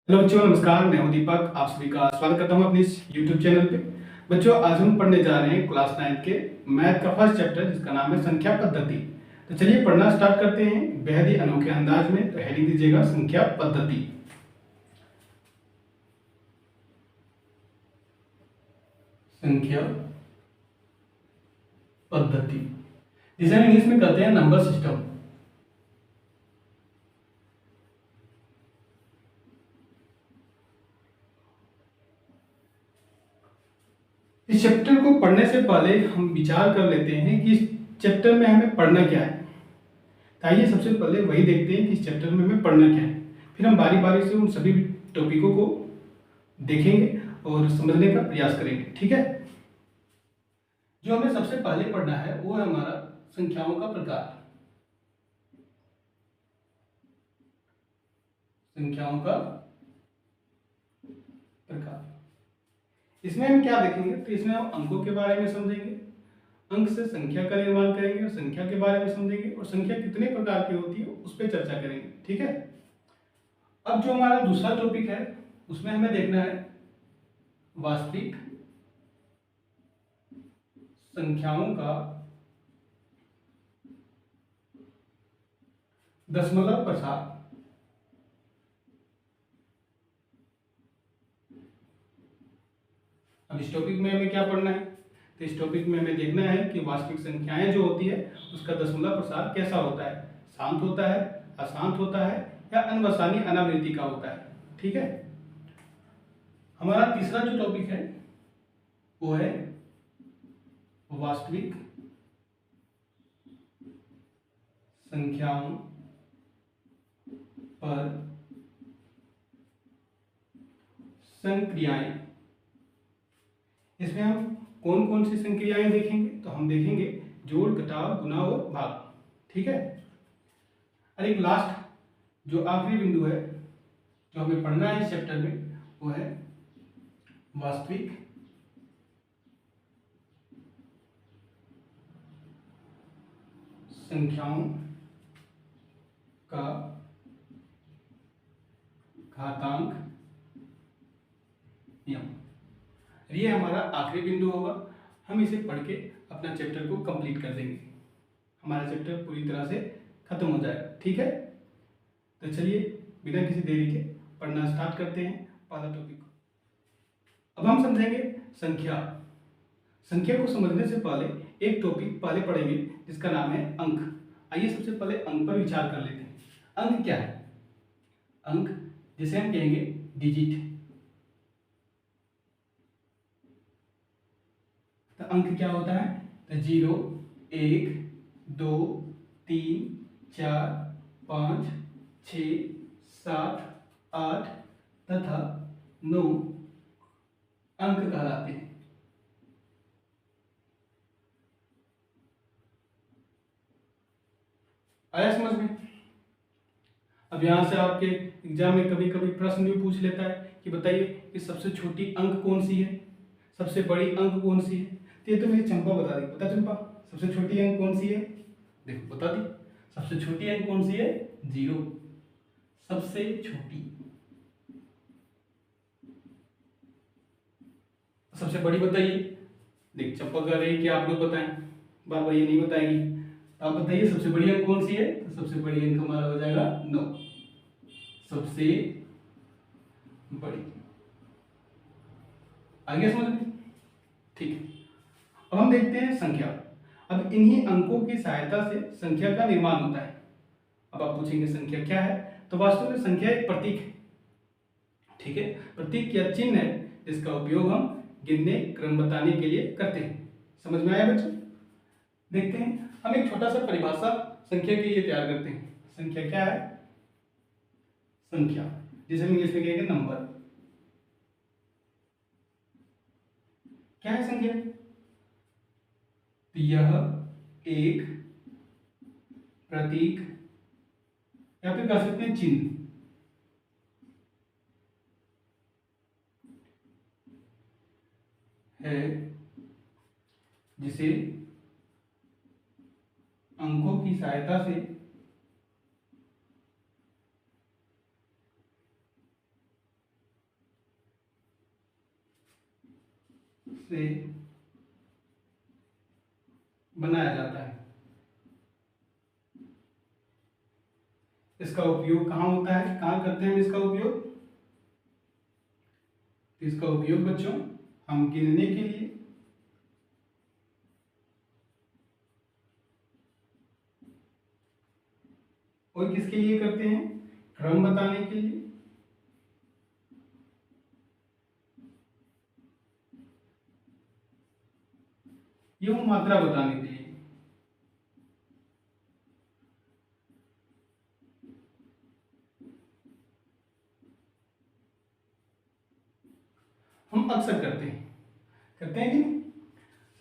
Hello बच्चों, नमस्कार। मैं हूं दीपक, आप सभी का स्वागत करता हूं अपने इस यूट्यूब चैनल पे। बच्चों, आज हम पढ़ने जा रहे हैं क्लास 9 के मैथ का फर्स्ट चैप्टर, जिसका नाम है संख्या पद्धति। तो चलिए पढ़ना स्टार्ट करते हैं बेहद ही अनोखे अंदाज में। तो हेडिंग दीजिएगा संख्या पद्धति। संख्या पद्धति जिसे हम इंग्लिश में कहते हैं नंबर सिस्टम। इस चैप्टर को पढ़ने से पहले हम विचार कर लेते हैं कि इस चैप्टर में हमें पढ़ना क्या है। तो आइए सबसे पहले वही देखते हैं कि इस चैप्टर में हमें पढ़ना क्या है, फिर हम बारी बारी से उन सभी टॉपिकों को देखेंगे और समझने का प्रयास करेंगे। ठीक है। जो हमें सबसे पहले पढ़ना है वो है हमारा संख्याओं का प्रकार। संख्याओं का प्रकार, इसमें हम क्या देखेंगे? तो इसमें हम अंकों के बारे में समझेंगे, अंक से संख्या का निर्माण करेंगे और संख्या के बारे में समझेंगे, और संख्या कितने प्रकार की होती है उस पर चर्चा करेंगे। ठीक है। अब जो हमारा दूसरा टॉपिक है उसमें हमें देखना है वास्तविक संख्याओं का दशमलव प्रसार। अब इस टॉपिक में हमें क्या पढ़ना है? तो इस टॉपिक में हमें देखना है कि वास्तविक संख्याएं जो होती है उसका दशमलव प्रसार कैसा होता है। शांत होता है, अशांत होता है, या अनवसानी अनावृत्ति का होता है। ठीक है। हमारा तीसरा जो टॉपिक है वो है वास्तविक संख्याओं पर संक्रियाएं। इसमें हम कौन कौन सी संक्रियाएं देखेंगे? तो हम देखेंगे जोड़, घटाव, गुणा और भाग। ठीक है। और एक लास्ट जो आखिरी बिंदु है जो हमें पढ़ना है इस चैप्टर में वो है वास्तविक संख्याओं का घातांक नियम। ये हमारा आखिरी बिंदु होगा। हम इसे पढ़ के अपना चैप्टर को कंप्लीट कर देंगे, हमारा चैप्टर पूरी तरह से खत्म हो जाएगा। ठीक है। तो चलिए बिना किसी देरी के पढ़ना स्टार्ट करते हैं पहला टॉपिक। अब हम समझेंगे संख्या। संख्या को समझने से पहले एक टॉपिक पहले पढ़ेंगे जिसका नाम है अंक। आइए सबसे पहले अंक पर विचार कर लेते हैं। अंक क्या है? अंक जिसे हम कहेंगे डिजिट। तो अंक क्या होता है? तो 0, 1, 2, 3, 4, 5, 6, 7, 8 तथा 9 अंक कहलाते हैं। आया समझ में? अब यहां से आपके एग्जाम में कभी कभी प्रश्न भी पूछ लेता है कि बताइए कि सबसे छोटी अंक कौन सी है, सबसे बड़ी अंक कौन सी है। तो ये तो मेरी चंपा बता दी। बता चंपा, सबसे छोटी अंक कौन सी है? देखो बता दी। सबसे छोटी अंक कौन सी है? 0, सबसे छोटी। सबसे बड़ी बताइए। देख चंपा कह रही है कि आप लोग बताएं, बार बार ये नहीं बताएगी। तो आप बताइए सबसे बड़ी अंक कौन सी है? तो सबसे बड़ी अंक हमारा हो जाएगा 9, सबसे बड़ी। आगे समझ में? ठीक है। अब हम देखते हैं संख्या। अब इन्हीं अंकों की सहायता से संख्या का निर्माण होता है। अब आप पूछेंगे संख्या क्या है? तो वास्तव में संख्या एक प्रतीक है। ठीक है। प्रतीक या चिन्ह है जिसका उपयोग हम गिनने, क्रम बताने के लिए करते हैं। समझ में आया बच्चों? देखते हैं। हम एक छोटा सा परिभाषा संख्या के लिए तैयार करते हैं। संख्या क्या है? संख्या जिसे हम इंग्लिश में कहेंगे नंबर। क्या है संख्या? तो यह एक प्रतीक या फिर कह सकते हैं चिन्ह है जिसे अंकों की सहायता से से बनाया जाता है। इसका उपयोग कहाँ होता है, कहाँ करते हैं हम इसका उपयोग? इसका उपयोग बच्चों हम गिनने के लिए, और किसके लिए करते हैं? क्रम बताने के लिए, एवं मात्रा बताने के लिए। हम अक्सर करते हैं कि नहीं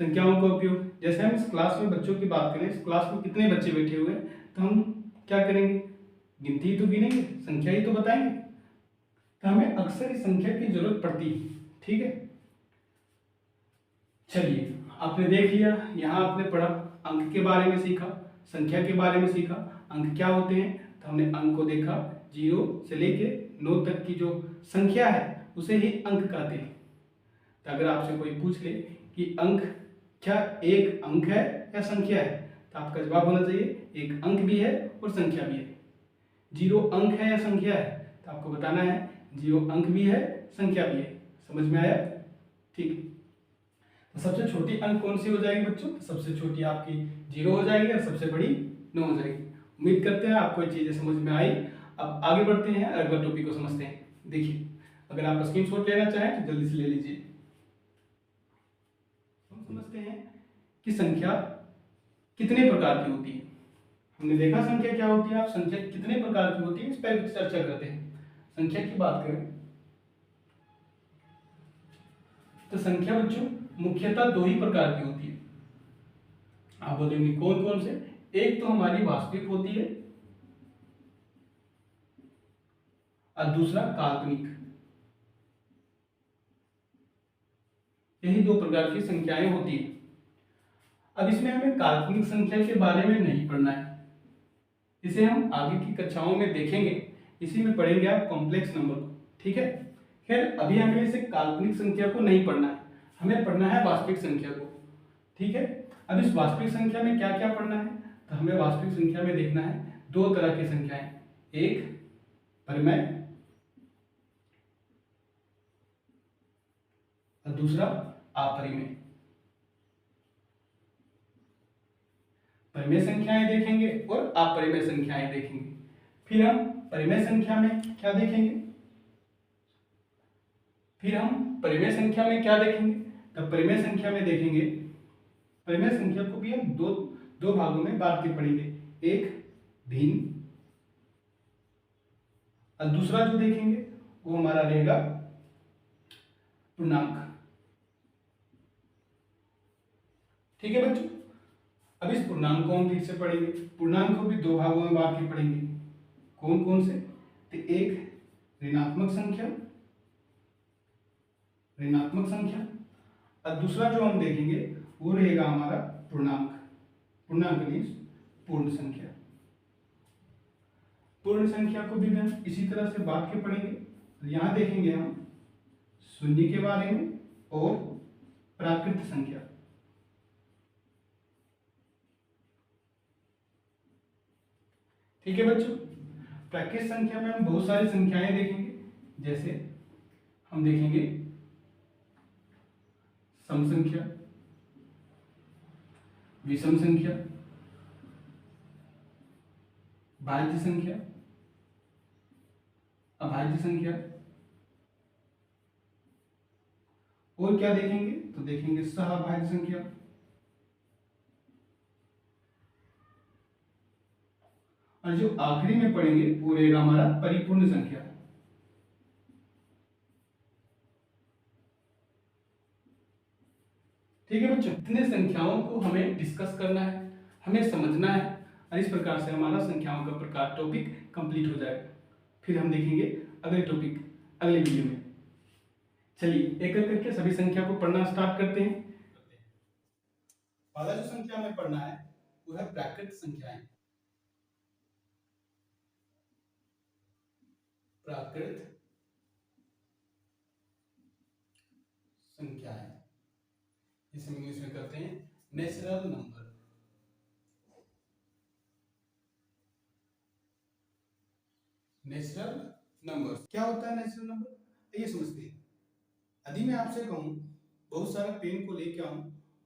संख्याओं का उपयोग। जैसे हम इस क्लास में बच्चों की बात करें, इस क्लास में कितने बच्चे बैठे हुए हैं, तो हम क्या करेंगे? गिनती ही तो गिनेंगे, संख्या ही तो बताएंगे। तो हमें अक्सर इस संख्या की जरूरत पड़ती है। ठीक है, चलिए आपने देख लिया, यहाँ आपने पढ़ा, अंक के बारे में सीखा, संख्या के बारे में सीखा। अंक क्या होते हैं, तो हमने अंक को देखा, 0 से लेके 9 तक की जो संख्या है उसे ही अंक कहते हैं। तो अगर आपसे कोई पूछ ले कि अंक क्या एक अंक है या संख्या है, तो आपका जवाब होना चाहिए एक अंक भी है और संख्या भी है। 0 अंक है या संख्या है, तो आपको बताना है 0 अंक भी है, संख्या भी है। समझ में आया? ठीक है, तो सबसे छोटी अंक कौन सी हो जाएगी बच्चों? तो सबसे छोटी आपकी 0 हो जाएगी और सबसे बड़ी 9 हो जाएगी। उम्मीद करते हैं आपको ये चीजें समझ में आई। अब आगे बढ़ते हैं, अगला टॉपिक को समझते हैं। देखिए, अगर आप स्क्रीनशॉट लेना चाहें तो जल्दी से ले लीजिए। हम समझते हैं कि संख्या कितने प्रकार की होती है। हमने देखा संख्या क्या होती है, आप संख्या कितने प्रकार की होती है इस पर चर्चा करते हैं। संख्या की बात करें तो संख्या बच्चों मुख्यतः 2 ही प्रकार की होती है। आप बोलेंगे कौन कौन से? एक तो हमारी वास्तविक होती है और दूसरा काल्पनिक। यही 2 प्रकार की संख्याएं होती है। अब इसमें हमें काल्पनिक संख्या के बारे में नहीं पढ़ना है, इसे हम आगे की कक्षाओं में देखेंगे। इसी में पढ़ेंगे आप कॉम्प्लेक्स नंबर को। ठीक है, खैर अभी हमें इसे काल्पनिक संख्या को नहीं पढ़ना है, हमें पढ़ना है वास्तविक संख्या को। ठीक है, अब इस वास्तविक संख्या में क्या क्या पढ़ना है, तो हमें वास्तविक संख्या में देखना है 2 तरह की संख्याएं, एक परिमेय और दूसरा अपरिमेय। परिमेय संख्याएं देखेंगे और अपरिमेय संख्याएं देखेंगे। फिर हम परिमेय संख्या में क्या देखेंगे? तो परिमेय संख्या में देखेंगे, परिमेय संख्या को भी हम दो भागों में बांट के पढ़ेंगे, एक भिन्न और दूसरा जो देखेंगे वो हमारा रहेगा पूर्णांक। ठीक है बच्चों, अब इस पूर्णांक को हम फिर से पढ़ेंगे। पूर्णांक को भी 2 भागों में बांट के पढ़ेंगे। कौन कौन से? तो एक ऋणात्मक संख्या और दूसरा जो हम देखेंगे वो रहेगा हमारा पूर्णांक। पूर्णांक मीन्स पूर्ण संख्या। पूर्ण संख्या को भी हम इसी तरह से बांट के पढ़ेंगे। यहां देखेंगे हम शून्य के बारे में और प्राकृत संख्या। ठीक है बच्चों, प्राकृत संख्या में हम बहुत सारी संख्याएं देखेंगे। जैसे हम देखेंगे सम संख्या, विषम संख्या, भाज्य संख्या, अभाज्य संख्या, और क्या देखेंगे? तो देखेंगे सहअभाज्य संख्या, और जो आखिरी में पढ़ेंगे वो रहेगा हमारा परिपूर्ण संख्या। ठीक है बच्चों, इतने संख्याओं को हमें डिस्कस करना है, हमें समझना है, और इस प्रकार से हमारा संख्याओं का प्रकार टॉपिक कंप्लीट हो जाएगा। फिर हम देखेंगे अगले टॉपिक अगले वीडियो में। चलिए एक एक करके सभी संख्या को पढ़ना स्टार्ट करते हैं। पहला जो संख्या हमें पढ़ना है वो है प्राकृत संख्याएं। प्राकृत संख्याएं इसे हम इंग्लिश में करते हैं नेचुरल नंबर। नेचुरल नंबर क्या होता है? नेचुरल नंबर ये समझते हैं। यदि मैं आपसे कहूं बहुत सारा पेन को लेके आऊं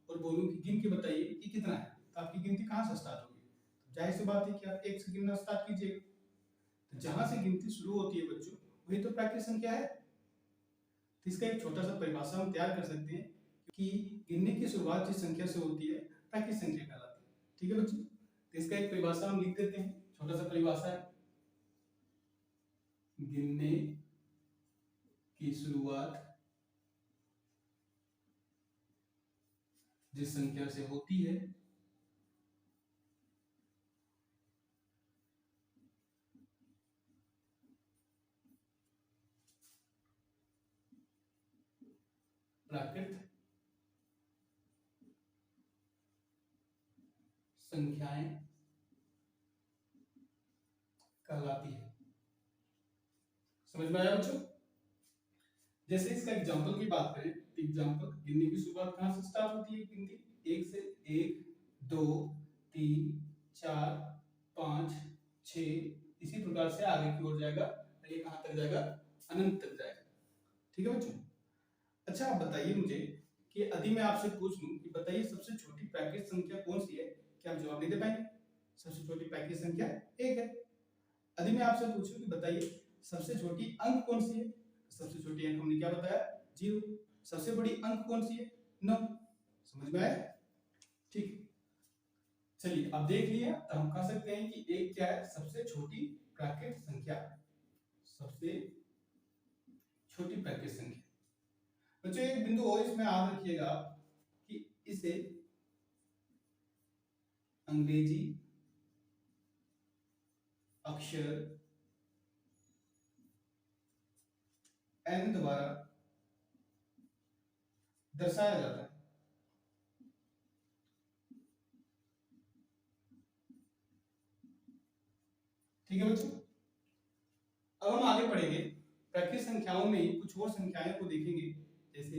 और बोलूं कि गिन के बताइए कि कितना है, तो आपकी गिनती कहां से स्टार्ट होगी? तो जाहिर सी बात है कि आप एक से गिनना स्टार्ट कीजिएगा। तो जहां से गिनती शुरू होती है बच्चों, वही तो प्राकृत संख्या है। तो इसका एक छोटा सा परिभाषा हम तैयार कर सकते हैं कि गिनने की शुरुआत जिस संख्या से होती है प्राकृत संख्या कहलाती है। ठीक है बच्चों, तो इसका एक परिभाषा हम लिख देते हैं। छोटा सा परिभाषा है, गिनने की शुरुआत जिस संख्या से होती है प्राकृत संख्याएं कहलाती है। समझ में आया बच्चों? जैसे इसका एग्जांपल की बात करें तो एग्जांपल गिनने की शुरुआत कहां से स्टार्ट होती है? गिनती एक से, 1 2 3 4 5 6 इसी प्रकार से आगे की ओर जाएगा। ये कहां तक जाएगा? अनंत तक जाएगा। ठीक है बच्चों? अच्छा आप बताइए मुझे कि यदि मैं आपसे पूछ लूं कि बताइए सबसे छोटी प्राकृत संख्या कौन सी है, क्या आप जवाब नहीं दे पाएंगे? सबसे छोटी प्राकृत संख्या 1 है। यदि मैं आपसे पूछूं कि बताइए सबसे छोटी अंक कौन सी है, सबसे छोटी अंक हमने क्या बताया? 0। सबसे बड़ी अंक कौन सी है? 9। समझ में आया? ठीक, चलिए अब देख लिया तो हम कह सकते हैं कि एक क्या है? सबसे छोटी प्राकृत संख्या। सबसे छोटी प्राकृत संख्या। बच्चों एक बिंदु और इसमें याद रखिएगा कि इसे अंग्रेजी अक्षर n द्वारा दर्शाया जाता है। ठीक है बच्चों, अब हम आगे बढ़ेंगे। प्राकृत संख्याओं में कुछ और संख्याएं को देखेंगे, जैसे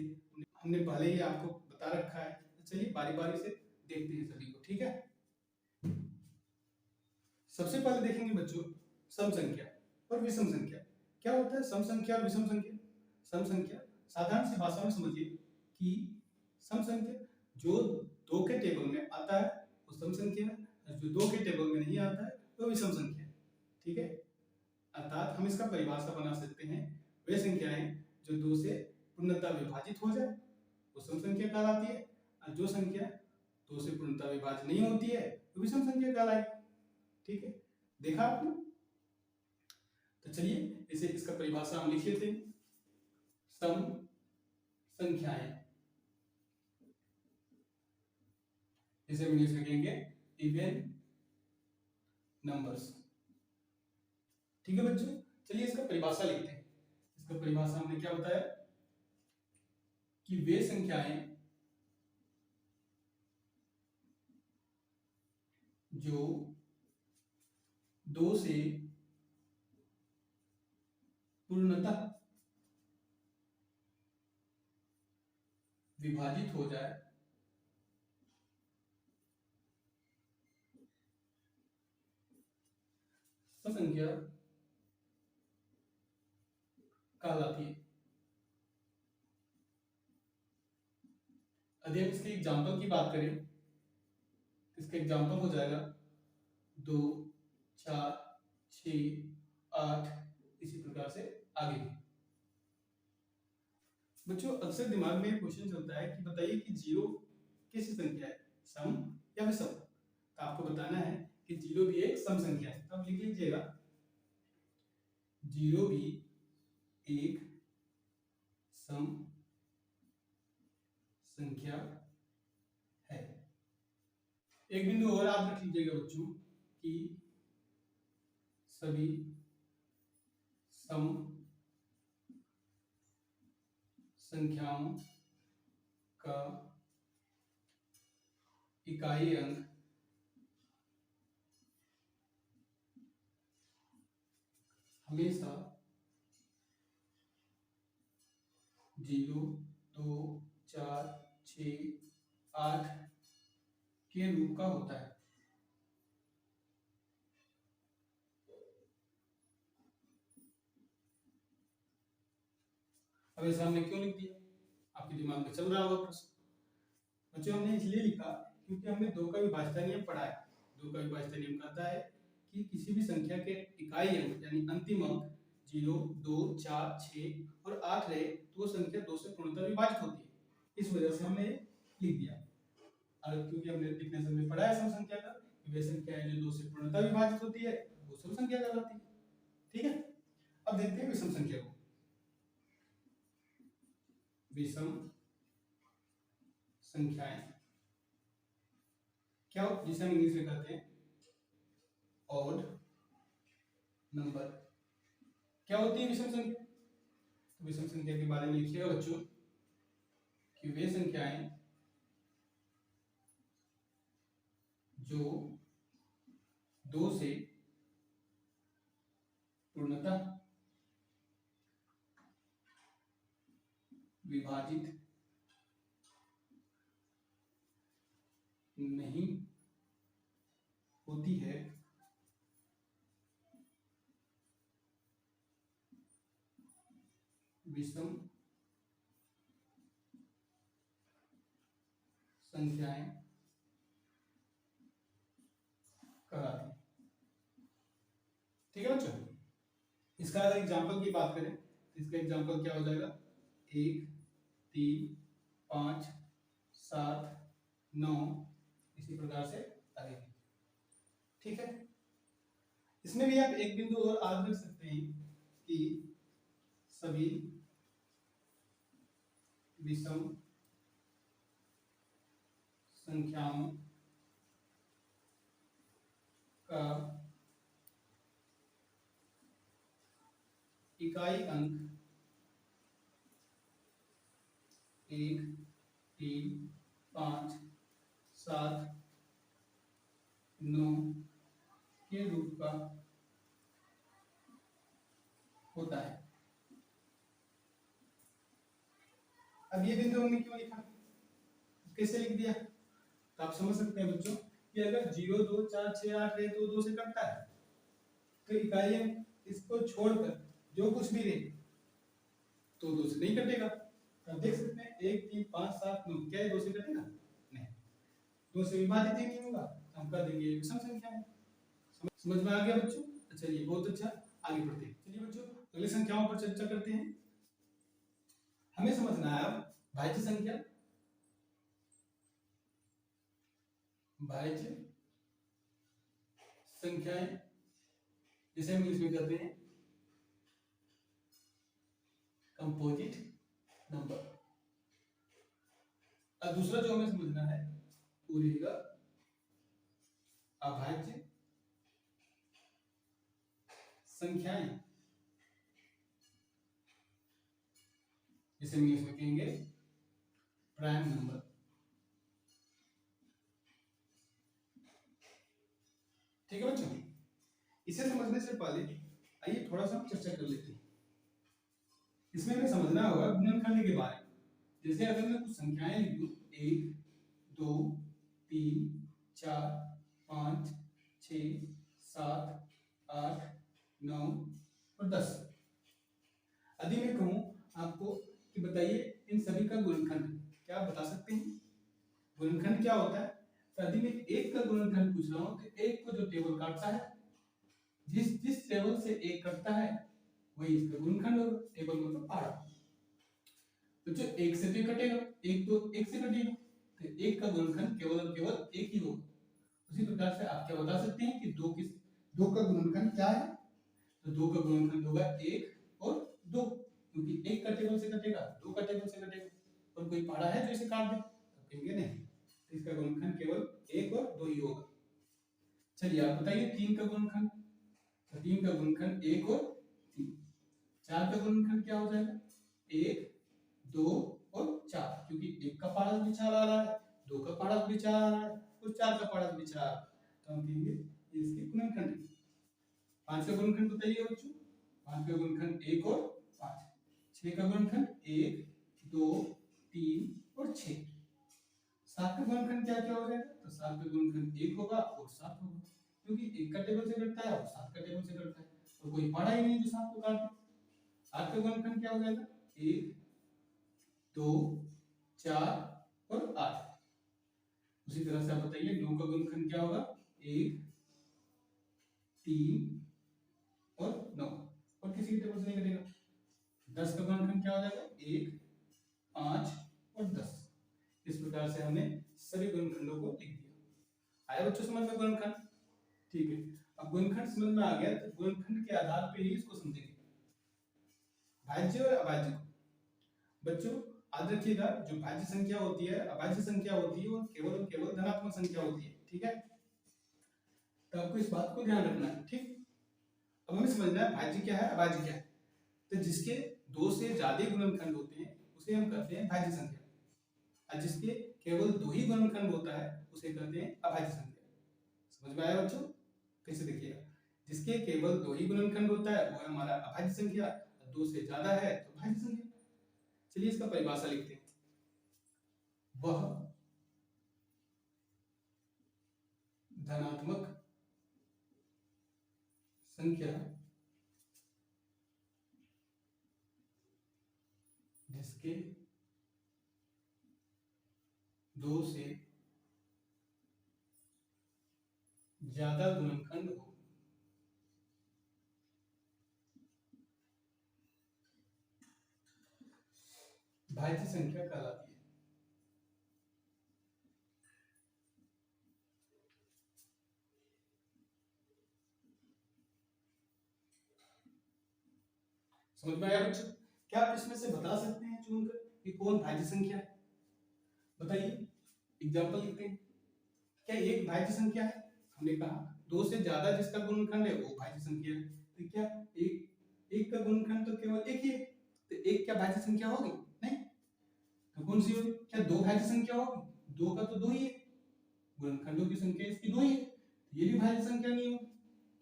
हमने पहले ही आपको बता रखा है। तो चलिए बारी बारी से देखते हैं सभी को। ठीक है, सबसे पहले देखेंगे बच्चों सम संख्या और विषम संख्या। क्या होता है सम संख्या और विषम संख्या? सम संख्या साधारण सी भाषा में समझिए कि सम संख्या जो 2 के टेबल में आता है वो सम संख्या है, और जो 2 के टेबल में नहीं आता है वो विषम संख्या है। ठीक है, अर्थात हम इसका परिभाषा बना सकते हैं, वे संख्याएं जो 2 से पूर्णतः विभाजित हो जाए वो सम संख्या कहलाती है, और जो संख्या 2 से पूर्णतः विभाजित नहीं होती है वो विषम संख्या कहलाएगी। ठीक है, देखा आपने? तो चलिए इसे इसका परिभाषा हम लिख लेते हैं। सम संख्याएं, इसे हम इंग्लिश में कहेंगे इवन नंबर्स। ठीक है बच्चों, चलिए इसका परिभाषा लिखते हैं। इसका परिभाषा हमने क्या बताया कि वे संख्याएं जो 2 से पूर्णतः विभाजित हो जाए सम संख्या कहलाती है। यदि हम इसके एग्जाम्पल की बात करें, इसका एग्जाम्पल हो जाएगा 2 4 6 8 इसी प्रकार से आगे भी। बच्चों अक्सर दिमाग में क्वेश्चन चलता है कि बताइए कि 0 कैसी संख्या है, सम या विषम? तो आपको बताना है कि 0 भी एक सम संख्या है। तो आप लिख लीजिएगा 0 भी एक सम संख्या है। एक बिंदु और आप रख लीजिएगा बच्चों कि सभी सम संख्याओं का इकाई अंक हमेशा 0 2 4 6 8 के रूप का होता है। अब ऐसा हमने क्यों लिख दिया, आपके दिमाग में चल रहा होगा प्रश्न। बच्चों हमने इसलिए लिखा क्योंकि हमने दो का विभाज्यता नियम पढ़ा है। दो का विभाज्यता नियम कहता है कि किसी भी संख्या के इकाई अंक यानी अंतिम अंक 0, 2, 4, 6 और 8 रहे तो वो संख्या 2 से पूर्णतः विभाजित होती है। इस वजह से हमने लिख दिया। और क्योंकि हमने डिफिनेशन में पढ़ा है सम संख्या का, वे संख्याएं जो 2 से पूर्णतः विभाजित होती है वो सम संख्या कहलाती है। ठीक है, अब देखते हैं विषम संख्या को। विषम संख्याएं क्या हो, जिसे हम इंग्लिश में कहते हैं ऑड नंबर। क्या होती है विषम संख्या? तो विषम संख्या के बारे में लिखिएगा बच्चों कि वे संख्याएं जो 2 से पूर्णतः विभाजित नहीं होती है विषम संख्याएं कहलाती हैं। ठीक है बच्चों, इसका अगर एग्जांपल की बात करें तो इसका एग्जांपल क्या हो जाएगा, 1, 3, 5, 7, 9 इसी प्रकार से आगे। ठीक है, इसमें भी आप एक बिंदु और आगे रख सकते हैं कि सभी विषम संख्याओं का इकाई अंक 1, 3, 5, 7, 9 के रूप का होता है। अब ये बिंदु हमने क्यों लिखा, कैसे लिख दिया, तो आप समझ सकते हैं बच्चों कि अगर 0, 2, 4, 6, 8 रहे तो 2 से कटता है, तो इकाई अंक इसको छोड़कर जो कुछ भी रहे तो 2 से नहीं कटेगा। आप देख सकते हैं 1, 3, 5, 7, 9 क्या ये 2 से कटेगा? नहीं, 2 से विभाजित ही नहीं होगा, हम कर देंगे विषम संख्या है। समझ में आ गया बच्चों? चलिए बहुत अच्छा, आगे बढ़ते हैं। चलिए बच्चों अगली संख्याओं पर चर्चा करते हैं। हमें समझना है अब भाज्य संख्या, भाज्य संख्याएं जिसे हम इंग्लिश में कहते हैं कंपोजिट नंबर। अब दूसरा जो हमें समझना है वो रहेगा अभाज्य संख्याएं जिसे हम इंग्लिश में कहेंगे प्राइम नंबर। ठीक है बच्चों, इसे समझने से पहले आइए थोड़ा सा चर्चा कर लेते हैं। इसमें हमें समझना होगा गुणनखंड के बारे में। जैसे अगर मैं कुछ संख्याएं लिख दूं 1, 2, 3, 4, 5, 6, 7, 8, 9 और 10, यदि मैं कहूं आपको कि बताइए इन सभी का गुणनखंड, क्या आप बता सकते हैं गुणनखंड क्या होता है? तो यदि मैं एक का गुणनखंड पूछ रहा हूं तो एक को जो टेबल काटता है, जिस टेबल से एक कटता है वही इसका गुणनखंड होगा। टेबल मतलब पारा, तो जो एक से तो कटेगा, एक तो एक से कटेगा, तो एक का गुणनखंड केवल और केवल एक ही होगा। उसी प्रकार से आप क्या बता सकते हैं कि दो का गुणनखंड क्या है? तो दो का गुणनखंड होगा 1 और 2, क्योंकि एक का टेबल से कटेगा, 2 का टेबल से कटेगा, और कोई पारा है जो इसे काट दे? तो कहेंगे नहीं, तो इसका गुणनखंड केवल 1 और 2 ही होगा। चलिए आप बताइए 3 का गुणनखंड, तो 3 का गुणनखंड 1 और 3। 4 का गुणनखंड क्या हो जाएगा? 1, 2 और 4, क्योंकि 1 का पारस भी 4 आ रहा है, 2 का पारस भी 4 आ रहा है और 4 का पारस भी 4, तो हम कहेंगे ये इसके गुणनखंड है। 5 का गुणनखंड बताइए बच्चों, 5 का गुणनखंड 1 और 5। 6 का गुणनखंड 1, 2, 3 और 6। 7 का गुणनखंड क्या क्या हो जाएगा? तो 7 का गुणनखंड 1 होगा और 7 होगा, क्योंकि 1 का टेबल से कटता है और 7 का टेबल से कटता है, और कोई पढ़ा ही नहीं जो 7 को काटे। 8 का गुणनखंड क्या हो जाएगा? 1 2 4 और 8। उसी तरह से आप बताइए 9 का गुणनखंड क्या होगा? 1 3 और 9, और किसी के टेबल से नहीं कटेगा। 10 का गुणनखंड क्या हो जाएगा? 1 5 और 10। इस प्रकार से हमने सभी गुणनखंडों को लिख दिया। आया बच्चों समझ में गुणनखंड? ठीक है, अब गुणनखंड समझ में आ गया तो गुणनखंड के आधार पर ही इसको समझेंगे, भाज्य और अभाज्य को। बच्चों याद रखिएगा, जो भाज्य संख्या होती है, अभाज्य संख्या होती है, वो केवल और केवल धनात्मक संख्या होती है, ठीक है? तो आपको इस बात को ध्यान रखना है, ठीक? अब हमें समझना है भाज्य क्या है, अभाज्य क्या है। तो जिसके 2 से ज्यादा गुणनखंड होते हैं उसे हम कहते हैं भाज्य संख्या, और जिसके केवल 2 ही गुणनखंड होता है उसे कहते हैं अभाज्य संख्या। समझ में आया बच्चों? कैसे देखिएगा, जिसके केवल 2 ही गुणनखंड होता है वो है हमारा अभाज्य संख्या, 2 से ज्यादा है तो भाज्य संख्या। चलिए इसका परिभाषा लिखते हैं। वह धनात्मक संख्या जिसके 2 से ज्यादा गुणनखंड हो भाज्य संख्या कहलाती है। समझ में आया बच्चों? क्या आप इसमें से बता सकते हैं चुनकर कि कौन भाज्य संख्या है? बताइए, एग्जांपल लिखते हैं। क्या एक भाज्य संख्या है? हमने कहा 2 से ज्यादा जिसका गुणनखंड है वो भाज्य संख्या है। तो क्या एक का गुणनखंड तो केवल एक ही है, तो एक क्या भाज्य संख्या होगी? नहीं। तो कौन सी होगी? क्या 2 भाज्य संख्या होगी? 2 का तो 2 ही है, गुणनखंडों की संख्या इसकी 2 ही है, तो ये भी भाज्य संख्या नहीं होगी।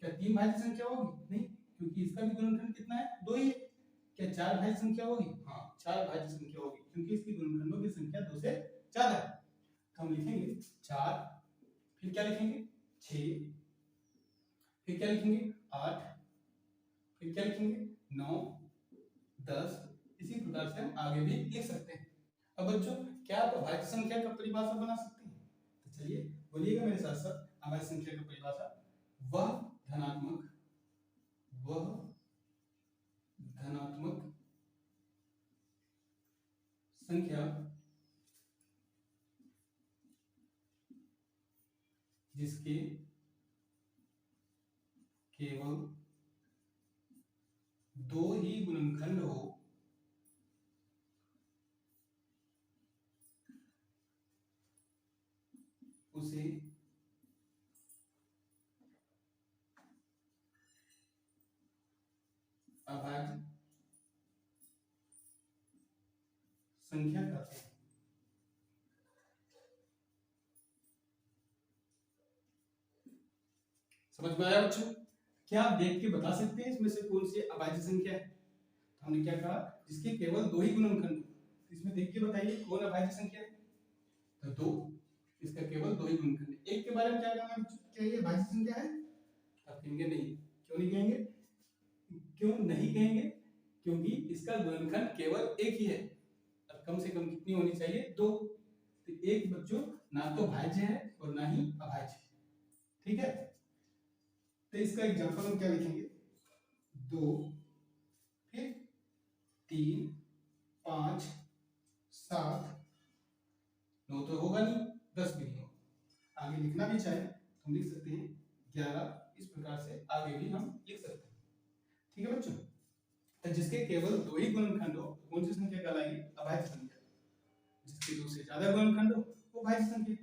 क्या 3 भाज्य संख्या होगी? नहीं, क्योंकि इसका भी गुणनखंड कितना है? 2 ही है। क्या 4 भाज्य संख्या होगी? हाँ, 4 भाज्य संख्या होगी, क्योंकि इसकी गुणनखंडों की संख्या 2 से ज्यादा है। तो हम लिखेंगे 4, फिर क्या लिखेंगे? 6, फिर क्या लिखेंगे? 8, फिर क्या लिखेंगे? 9, 10। इसी प्रकार से हम आगे भी लिख सकते हैं। अब बच्चों, क्या आप अभाज्य संख्या का परिभाषा बना सकते हैं? तो चलिए बोलिएगा मेरे साथ साथ अभाज्य संख्या का परिभाषा। वह धनात्मक संख्या जिसके केवल 2 ही गुणनखंड हो उसे अभाज्य संख्या कहते हैं। समझ में आया बच्चों? क्या आप देख के बता सकते हैं इसमें से कौन सी अभाज्य संख्या है? तो हमने क्या कहा, जिसके केवल 2 ही गुणनखंड हो। इसमें देख के बताइए कौन अभाज्य संख्या है? तो 2, इसका केवल 2 ही गुणनखंड है। एक के बारे में क्या कहना है बच्चों? क्या ये अभाज्य संख्या है? आप कहेंगे नहीं। क्यों नहीं कहेंगे? क्यों नहीं कहेंगे? क्योंकि इसका गुणनखंड केवल एक ही है, और कम से कम कितनी होनी चाहिए? 2। तो एक बच्चों ना तो भाज्य है और ना ही अभाज्य, ठीक है? तो इसका एग्जांपल हम क्या लिखेंगे? 2, फिर 3, 5, 7, 9 तो होगा नहीं, 10 भी नहीं होगा। आगे लिखना भी चाहे तो हम लिख सकते हैं 11। इस प्रकार से आगे भी हम लिख सकते हैं, ठीक है बच्चों? तो जिसके केवल 2 ही गुणनखंड हो कौन सी संख्या कहलाएगी? अभाज्य संख्या। जिसके 2 से ज्यादा गुणनखंड हो वो भाज्य संख्या।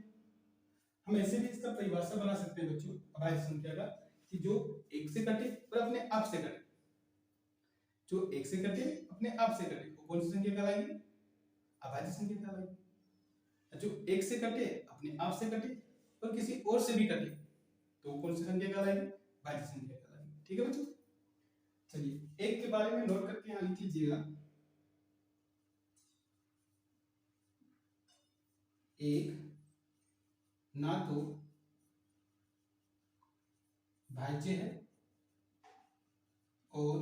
हम ऐसे भी इसका परिभाषा बना सकते हैं बच्चों अभाज्य संख्या का, कि जो 1 से कटे और अपने आप से कटे। जो 1 से कटे अपने आप से कटे वो कौन सी संख्या कहलाएगी? अभाज्य संख्या कहलाएगी। जो 1 से कटे अपने आप से कटे और किसी और से भी कटे तो वो कौन सी संख्या कहलाएगी? भाज्य संख्या कहलाएगी, ठीक है बच्चों? चलिए 1 के बारे में नोट करके यहाँ लिख लीजिएगा। 1 ना तो भाज्य है और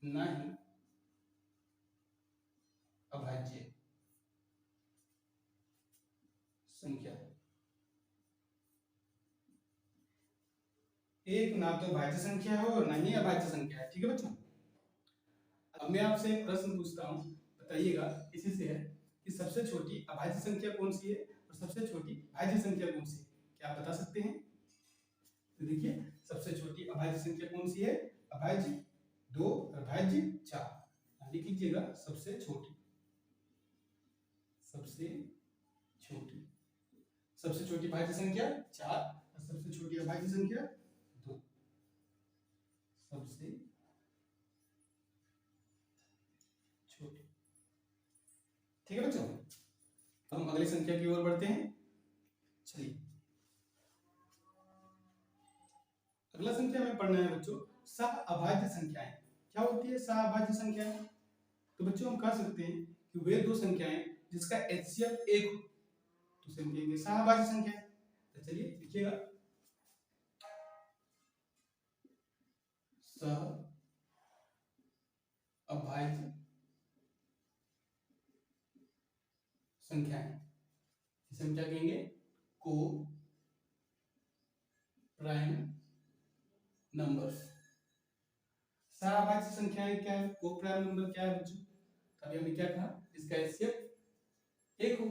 ना ही अभाज्य संख्या। एक ना तो भाज्य संख्या है और ना ही अभाज्य संख्या है। ठीक है बच्चों, अब मैं आपसे एक प्रश्न पूछता हूँ, बताइएगा, इसी से है कि सबसे छोटी अभाज्य संख्या कौन सी है और सबसे छोटी भाज्य संख्या कौन सी है, क्या आप बता सकते हैं? तो देखिए, सबसे छोटी अभाज्य संख्या कौन सी है? अभाज्य 2 और भाज्य 4। लिख लीजिएगा, सबसे छोटी, सबसे छोटी, सबसे छोटी भाज्य संख्या 4 और सबसे छोटी अभाज्य संख्या 2। सबसे छोटी। ठीक है बच्चों, हम अगली संख्या की ओर बढ़ते हैं। चलिए, अगला संख्या में पढ़ना है बच्चों सह अभाज्य संख्याएं। क्या होती है सह अभाज्य संख्याएं? तो बच्चों हम कह सकते हैं कि वे दो संख्याएं जिसका एचसीएफ 1 हो तो उसे हम कहेंगे सह अभाज्य संख्या। तो चलिए लिखिएगा, सह अभाज्य संख्याएं, इसे हम क्या कहेंगे? को प्राइम नंबर्स। सहअभाज्य संख्याएं क्या है? को प्राइम नंबर क्या है बच्चों? अभी हमने क्या कहा? इसका एचसीएफ 1 हो,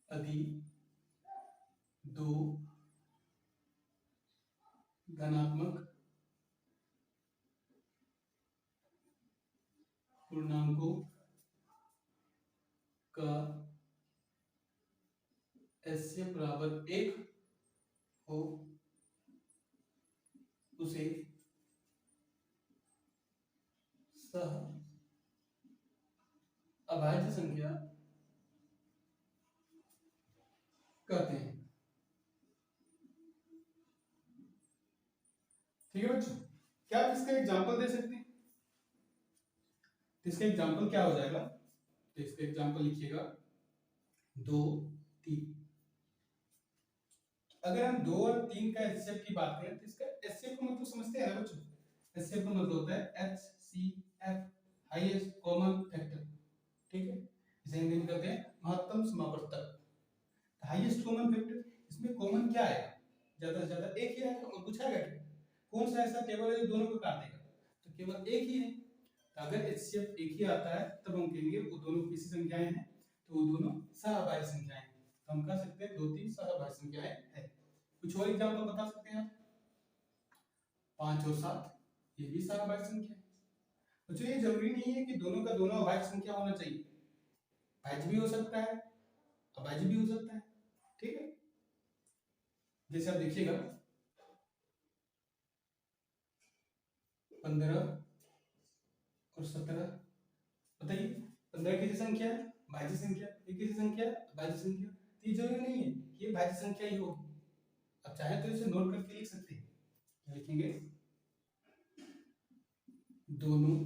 यदि दो धनात्मक पूर्णांकों का एचसीएफ बराबर 1 हो, उसे सह अभाज्य संख्या कहते हैं। ठीक है बच्चों, क्या आप इसका एग्जांपल दे सकते हैं? इसका एग्जांपल क्या हो जाएगा? तो इसका एग्जांपल लिखिएगा 2 3। अगर हम 2 और 3 का एचसीएफ की बात करें तो इसका एचसीएफ का मतलब समझते हैं ना बच्चों? एचसीएफ का मतलब होता है एचसीएफ, हाईएस्ट कॉमन फैक्टर। ठीक है, इसे हिंदी में कहते हैं महत्तम समावर्तक, हाईएस्ट कॉमन फैक्टर। इसमें कॉमन क्या आएगा? ज्यादा से ज्यादा एक ही आएगा। और पूछा गया कि कौन सा ऐसा टेबल है जो दोनों को काट देगा? तो केवल एक ही है। तो अगर एचसीएफ एक ही आता है तब हम कहेंगे वो दोनों किसी संख्याएं हैं, तो वो दोनों सहअभाज्य संख्याएं हैं। तो हम कह सकते हैं 2 3 सहअभाज्य संख्याएं हैं। कुछ और एग्जांपल बता सकते हैं आप? 5 और 7 ये भी सहअभाज्य संख्या है। तो ये जरूरी नहीं है कि दोनों का दोनों अभाज्य संख्या होना चाहिए, भाज्य भी हो सकता है, अभाज्य भी हो सकता है। ठीक है, जैसे आप देखिएगा 15 और 17, बताइए 15 किसी संख्या है? भाज्य संख्या। ये किसी संख्या है? भाज्य संख्या। तो ये जरूरी नहीं है ये भाज्य संख्या ही होगी, अब चाहे तो इसे नोट करके लिख सकते हैं। क्या लिखेंगे? दोनों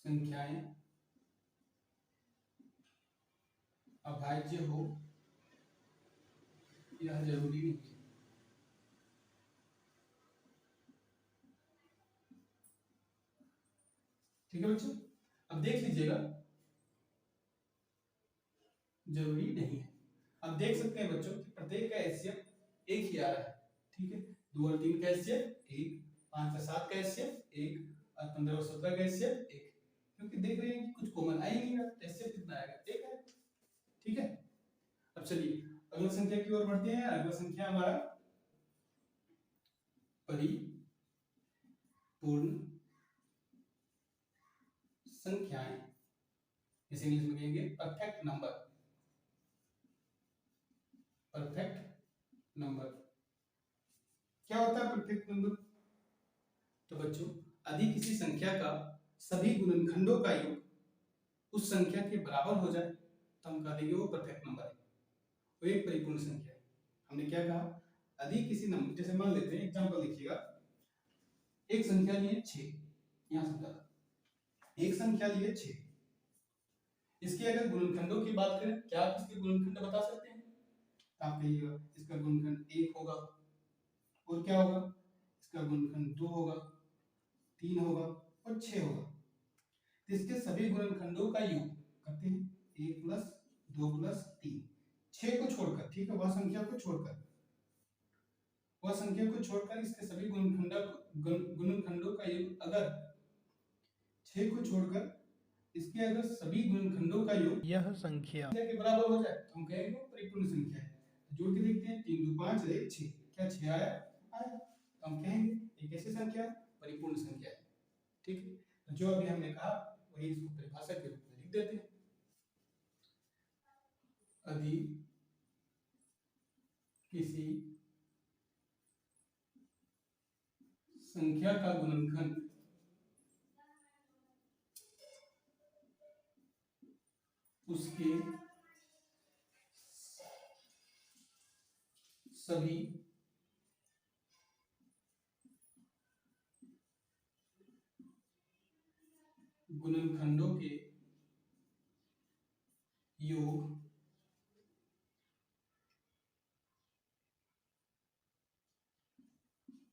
संख्याएं अभाज्य हो यह जरूरी नहीं है। ठीक है बच्चों, अब देख लीजिएगा, जरूरी नहीं है। अब देख सकते हैं बच्चों कि प्रत्येक का एचसीएफ एक ही आ रहा है। ठीक है, 2 और 3 का एचसीएफ 1, 5 और 7 का एचसीएफ 1 और 15 और 17 का एचसीएफ 1, क्योंकि देख रहे हैं कि कुछ कॉमन आ ही नहीं रहा, एचसीएफ कितना आएगा? 1 है। ठीक है, अब चलिए अगला संख्या की ओर बढ़ते हैं। अगला संख्या हमारा परिपूर्ण संख्याएं, इसे इंग्लिश में कहेंगे परफेक्ट नंबर। परफेक्ट नंबर क्या होता है? परफेक्ट नंबर, तो बच्चों यदि किसी संख्या का सभी गुणनखंडों का योग उस संख्या के बराबर हो जाए तो हम कह देंगे वो परफेक्ट नंबर है, वो एक परिपूर्ण संख्या है। हमने क्या कहा? यदि किसी नंबर, जैसे मान लेते हैं, एग्जांपल देखिएगा, एक संख्या लिए 6, यहां समझा, एक संख्या ली है 6। इसके अगर गुणनखंडों की बात करें, क्या आप इसके गुणनखंड बता सकते हैं? आप कहिएगा इसका गुणनखंड 1 होगा, और क्या होगा, इसका गुणनखंड 2 होगा, 3 होगा और 6 होगा। तो इसके सभी गुणनखंडों का योग करते हैं, 1 प्लस 2 प्लस 3, 6 को छोड़कर, ठीक है, वह संख्या को छोड़कर, वह संख्या को छोड़कर इसके सभी गुणनखंडों का योग, अगर 6 को छोड़कर इसके अगर सभी गुणनखंडों का योग यह संख्या के बराबर हो जाए तो हम कहेंगे वो परिपूर्ण संख्या है। जोड़ के देखते हैं, 3 2 5 रहे 6, क्या 6 आया? आया। तो हम कहेंगे ये कैसी संख्या है? परिपूर्ण संख्या है। ठीक है, तो जो अभी हमने कहा वही इसको परिभाषा के रूप में लिख देते हैं। यदि किसी संख्या का गुणनखंड उसके सभी गुणनखंडों के योग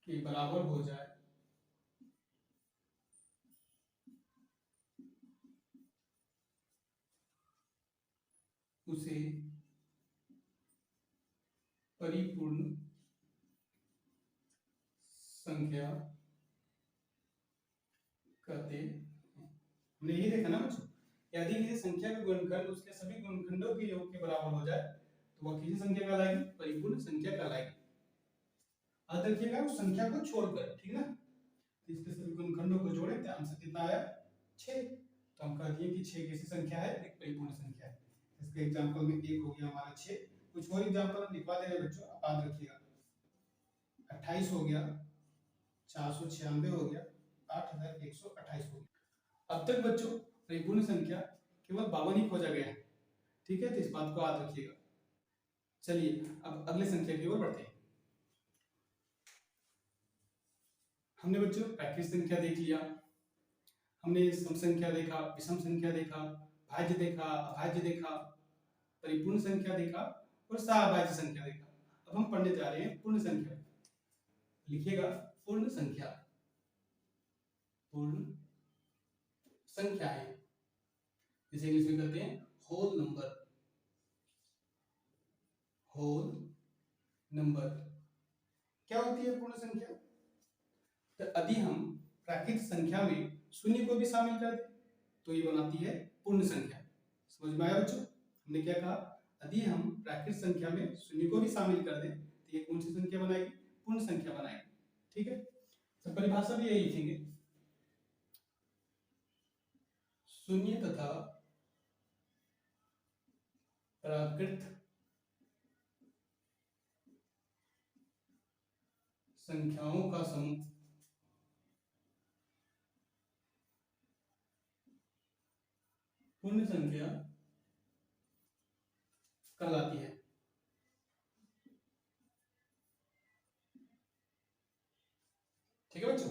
के बराबर हो जाए उसे परिपूर्ण संख्या कहते हैं। हमने यही देखा ना बच्चों, यदि किसी संख्या का गुणनखंड उसके सभी गुणनखंडों के योग के बराबर हो जाए तो वह किसी संख्या कहलाएगी? परिपूर्ण संख्या कहलाएगी। याद रखिएगा उस संख्या को छोड़कर, ठीक ना, तो इसके सभी गुणनखंडों को जोड़े तो आंसर कितना आया? 6। तो हम कह दिए कि 6 कैसी संख्या है? एक परिपूर्ण संख्या है। इसके एग्जांपल में 1 हो गया हमारा 6। कुछ और एग्जांपल लिखवा दे रहे बच्चों, आप याद रखिएगा। 28 हो गया, 496 हो गया, 8128 हो गया। अब तक बच्चों परिपूर्ण संख्या केवल 52 ही खोजा गया है, ठीक है, तो इस बात को याद रखिएगा। चलिए अब अगले संख्या की ओर बढ़ते हैं। हमने बच्चों प्राकृतिक संख्या देख लिया, हमने सम संख्या देखा, विषम संख्या देखा, भाज्य देखा, अभाज्य देखा, परिपूर्ण संख्या देखा और सहाभाज्य संख्या देखा। अब हम पढ़ने जा रहे हैं पूर्ण संख्या। लिखिएगा पूर्ण संख्या। पूर्ण संख्या है जिसे इंग्लिश में कहते हैं होल नंबर। होल नंबर क्या होती है पूर्ण संख्या? तो यदि हम प्राकृतिक संख्या में शून्य को भी शामिल कर दें तो ये बनाती है पूर्ण संख्या। समझ में आया बच्चों? हमने क्या कहा, यदि हम प्राकृतिक संख्या में शून्य को भी शामिल कर दें तो ये कौन सी संख्या बनाएगी? पूर्ण संख्या बनाएगी। ठीक है, तो परिभाषा भी यही लिखेंगे, शून्य तथा प्राकृत संख्याओं का समूह पूर्ण संख्या कहलाती है। ठीक है बच्चों,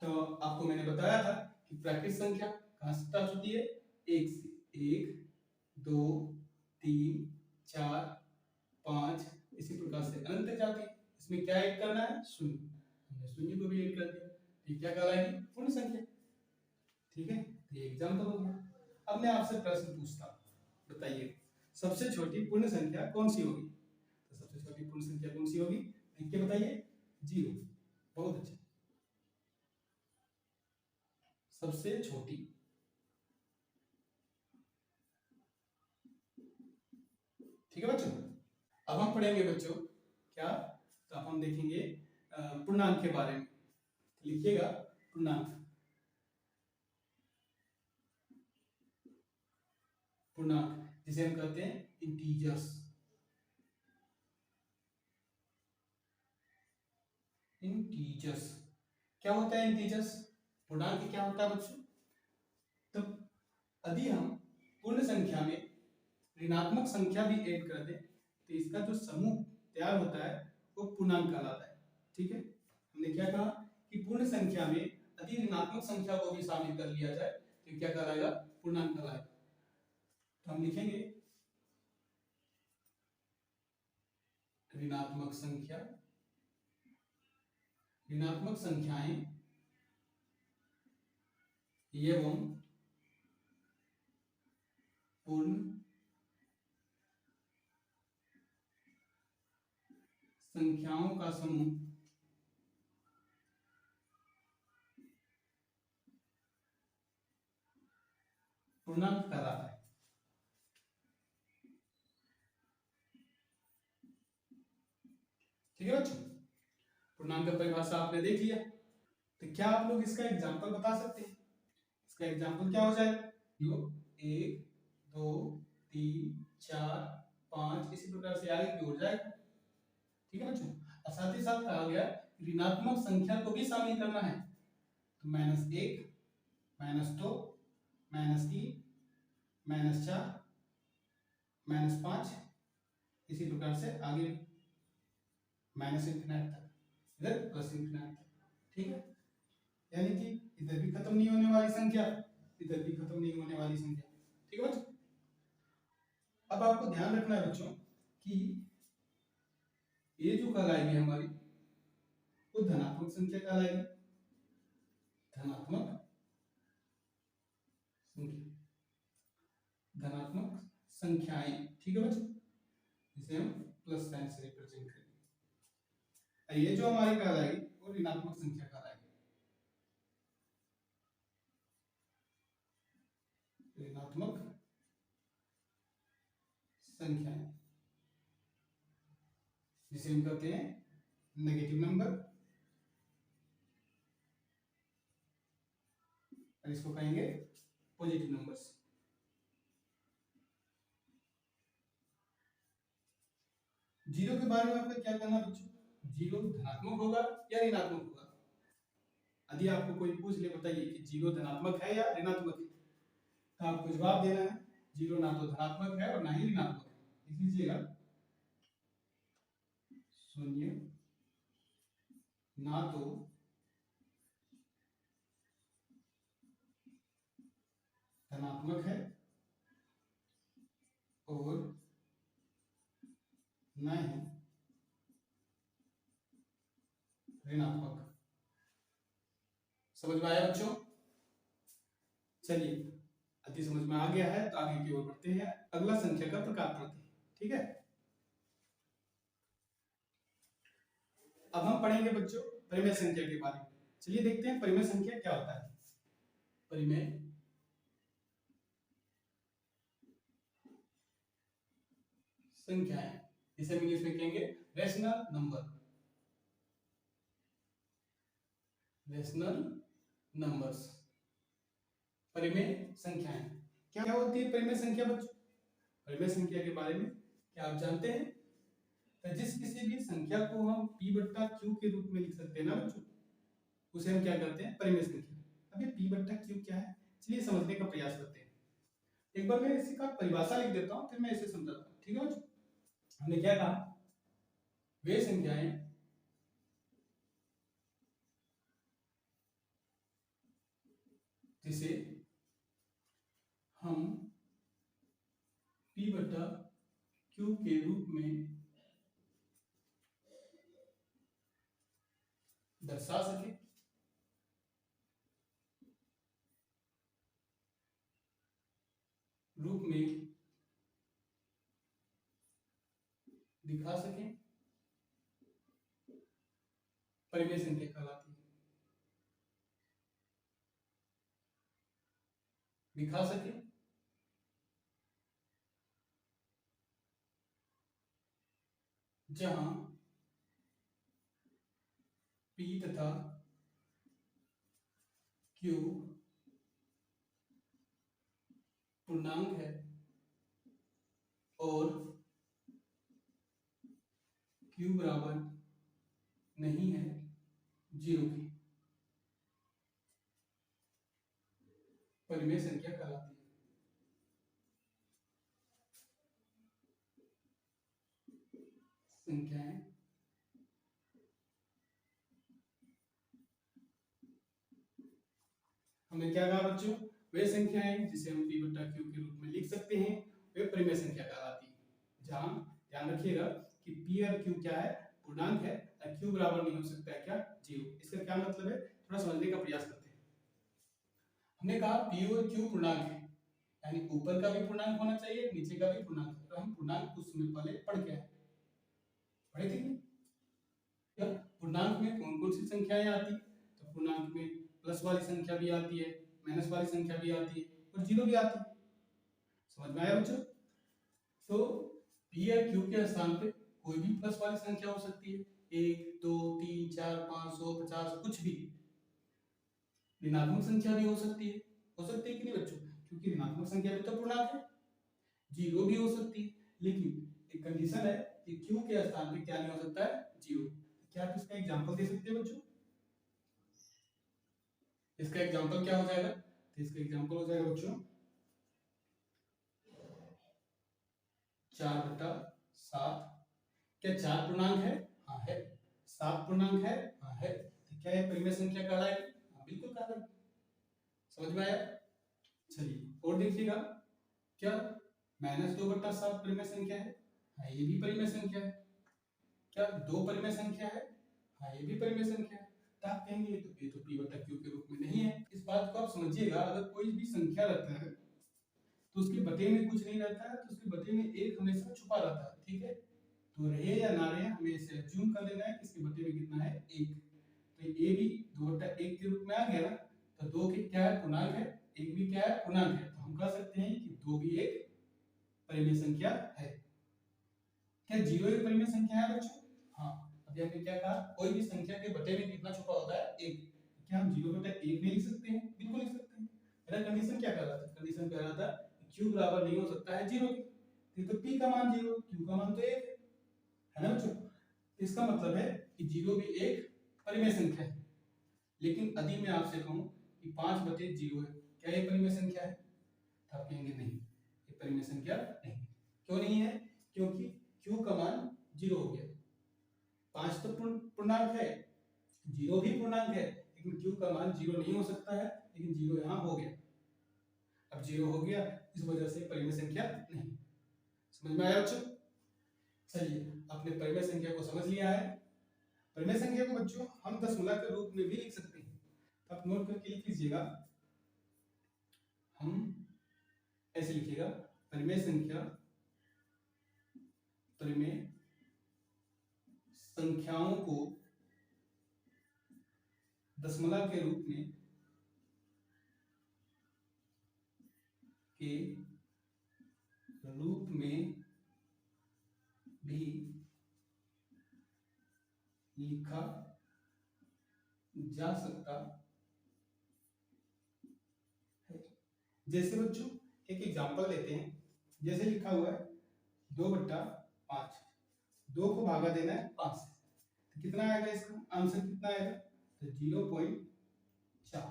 तो आपको मैंने बताया था कि प्राकृतिक संख्या कहां से स्टार्ट होती है? 1 से। 1 2 3 4 5 इसी प्रकार से अनंत तक जाती है। इसमें क्या ऐड करना है? शून्य। हमने शून्य को भी ऐड कर दिया, ये क्या कहलाएगी? पूर्ण संख्या। ठीक है, तो ये एग्जांपल हो गया। अब मैं आपसे प्रश्न पूछता हूं, बताइए सबसे छोटी पूर्ण संख्या कौन सी होगी? तो सबसे छोटी पूर्ण संख्या कौन सी होगी? लिख के बताइए। 0। बहुत अच्छा, सबसे छोटी। ठीक है बच्चों, अब हम पढ़ेंगे बच्चों क्या, तो अब हम देखेंगे पूर्णांक के बारे में। लिखिएगा पूर्णांक। पूर्णांक जिसे हम कहते हैं इंटीजर्स। इंटीजर्स क्या होता है? इंटीजर्स पूर्णांक क्या होता है बच्चों? तो यदि हम पूर्ण संख्या में ऋणात्मक संख्या भी ऐड कर दें तो इसका जो समूह तैयार होता है वो पूर्णांक कहलाता है। ठीक है, हमने क्या कहा कि पूर्ण संख्या में यदि ऋणात्मक संख्या को भी शामिल कर लिया जाए तो क्या कहलाएगा, पूर्णांक कहलाएगा। तो हम लिखेंगे ऋणात्मक संख्या, ऋणात्मक संख्याएं एवं पूर्ण संख्याओं का समूह पूर्णांक कहलाता है। ठीक है बच्चों, पूर्णांक का परिभाषा आपने देख लिया। तो क्या आप लोग इसका एग्जांपल बता सकते हैं? इसका एग्जांपल क्या हो जाएगा? 1 2 3 4 5 इसी प्रकार से आगे की ओर जाएगा। ठीक है बच्चों, और साथ ही साथ कहा गया ऋणात्मक संख्या को भी शामिल करना है, तो -1 -2 -3 -4 -5 इसी प्रकार से आगे -∞ तक, इधर +∞ तक। ठीक है, यानी कि इधर भी खत्म नहीं होने वाली संख्या, इधर भी खत्म नहीं होने वाली संख्या। ठीक है बच्चों, अब आपको ध्यान रखना है बच्चों कि ये जो कहलाएगी हमारी, वो धनात्मक संख्या कहलाएगी, धनात्मक संख्या, धनात्मक संख्याएं। ठीक है बच्चों, जिसे हम प्लस साइन से रिप्रेजेंट करेंगे। ये जो हमारी कहलाएगी वो ऋणात्मक संख्या कहलाएगी, ऋणात्मक संख्याएं, जिसे हम कहते हैं नेगेटिव नंबर, और इसको कहेंगे पॉजिटिव नंबर्स। जीरो के बारे में आपका क्या कहना बच्चों? जीरो धनात्मक होगा या ऋणात्मक होगा? यदि आपको कोई पूछ ले बताइए कि जीरो धनात्मक है या ऋणात्मक है, तो आपको जवाब देना है जीरो ना तो धनात्मक है और ना ही ऋणात्मक है। लिख लीजिएगा, शून्य ना तो धनात्मक है और न ही ऋणात्मक। समझ में आया बच्चों? चलिए, अति समझ में आ गया है तो आगे की ओर बढ़ते हैं, अगला संख्या का प्रकार पढ़ते हैं। ठीक है, अब हम पढ़ेंगे बच्चों परिमेय संख्या के बारे में। चलिए देखते हैं परिमेय संख्या क्या होता है। परिमेय संख्याएं, जिसे हम इंग्लिश में कहेंगे रैशनल नंबर, रैशनल नंबर्स, परिमेय संख्याएं। क्या होती है परिमेय संख्या बच्चों? परिमेय संख्या के बारे में क्या आप जानते हैं? तो जिस किसी भी संख्या को हम p बट्टा q के रूप में लिख सकते हैं ना बच्चों, उसे हम क्या करते हैं? परिमेय संख्या। अभी p बट्टा q क्या है, चलिए समझने का प्रयास करते हैं। एक बार मैं इसका परिभाषा लिख देता हूँ, फिर मैं इसे समझाता हूँ। ठीक है बच्चों, हमने क्या कहा? वे संख्याएं जिसे हम p बट्टा q के रूप में दर्शा सके, रूप में दिखा सके, परिमेय संख्या कहलाती है। दिखा सके, जहां p तथा q पूर्णांक है और q बराबर नहीं है 0 की, परिमेय संख्या कहलाती है। संख्याएं हमने क्या कहा बच्चों, वे संख्याएं जिसे हम p बटा q के रूप में लिख सकते हैं वे परिमेय संख्या कहलाती है। जहां ध्यान रखिएगा कि p और q क्या है, पूर्णांक है, और q बराबर नहीं हो सकता है क्या, 0। इसका क्या मतलब है, थोड़ा समझने का प्रयास करते हैं। हमने कहा p और q पूर्णांक है, यानी ऊपर का भी पूर्णांक होना चाहिए, नीचे का भी पूर्णांक है। तो हम पूर्णांक कुछ समय पहले पढ़ के आए, पढ़े थे क्या? पूर्णांक में कौन कौन सी संख्याएं आती, तो पूर्णांक में प्लस वाली संख्या भी आती है, माइनस वाली संख्या भी आती है, और जीरो भी आती है। समझ में आया बच्चों? तो p या q के स्थान पे कोई भी प्लस वाली संख्या हो सकती है, 1 2 3 4 500 50, कुछ भी। ऋणात्मक संख्या भी हो सकती है, कि नहीं बच्चों? क्योंकि ऋणात्मक संख्या भी तो पूर्णांक है। जीरो भी हो सकती है, लेकिन एक कंडीशन है कि q के स्थान पे क्या नहीं हो सकता है, जीरो। क्या आप इसका एग्जांपल दे सकते हैं बच्चों? इसका एग्जांपल क्या हो जाएगा, तो इसका एग्जांपल हो जाएगा बच्चों 4/7। क्या 4 पूर्णांक है? हाँ है। 7 पूर्णांक है? हाँ है। तो क्या ये परिमेय संख्या कहलाएगी? हाँ बिल्कुल कहलाएगी। समझ में आया? चलिए और देखिएगा, क्या -2/7 परिमेय संख्या है? हाँ ये भी परिमेय संख्या है। क्या 2 परिमेय संख्या है? हाँ ये भी परिमेय संख्या है। तो आप कहेंगे ये तो p बटा q के रूप में नहीं है। इस बात को आप समझिएगा, अगर कोई भी संख्या रहता है तो उसके बटे में कुछ नहीं रहता है, तो उसके बटे में एक हमेशा छुपा रहता है, ठीक है? तो रहे या ना रहे, हमें इसे अज्यूम कर लेना है कि इसके बटे में कितना है, 1। तो ये भी 2/1 के रूप में आ गया ना। तो 2 के क्या है, पूर्णांक है, 1 भी क्या है, पूर्णांक है। तो हम कह सकते हैं कि 2 भी एक परिमेय संख्या है। क्या 0 एक परिमेय संख्या है बच्चों? हाँ। अभी हमने क्या कहा, कोई भी संख्या के बटे में कितना छुपा होता है, 1। क्या हम 0/1 नहीं लिख सकते हैं? बिल्कुल लिख सकते हैं। मेरा कंडीशन क्या कह रहा था, कंडीशन कह रहा था q बराबर नहीं हो सकता है 0 के। तो p का मान 0, q का मान तो 1 है ना बच्चों? इसका मतलब है कि 0 भी एक परिमेय संख्या है। लेकिन यदि मैं आपसे कहूं कि 5/0 है, क्या ये परिमेय संख्या है? तो आप कहेंगे नहीं, ये परिमेय संख्या नहीं। क्यों नहीं है? क्योंकि q का मान 0 हो गया। 5 तो पूर्णांक है, 0 भी पूर्णांक है, लेकिन q का मान 0 नहीं हो सकता है, लेकिन 0 यहाँ हो गया। अब 0 हो गया, इस वजह से परिमेय संख्या नहीं। समझ में आया बच्चों? चलिए, आपने परिमेय संख्या को समझ लिया है। परिमेय संख्या को बच्चों हम दशमलव के रूप में भी लिख सकते हैं। तो आप नोट करके लिख लीजिएगा, हम ऐसे लिखिएगा, परिमेय संख्या, परिमेय संख्याओं को दशमलव के रूप में भी लिखा जा सकता है। जैसे बच्चों एक एग्जांपल लेते हैं, जैसे लिखा हुआ है 2/5, 2 को भागा देना है 5 से, तो कितना आएगा, इसका आंसर कितना आएगा, तो 0.4।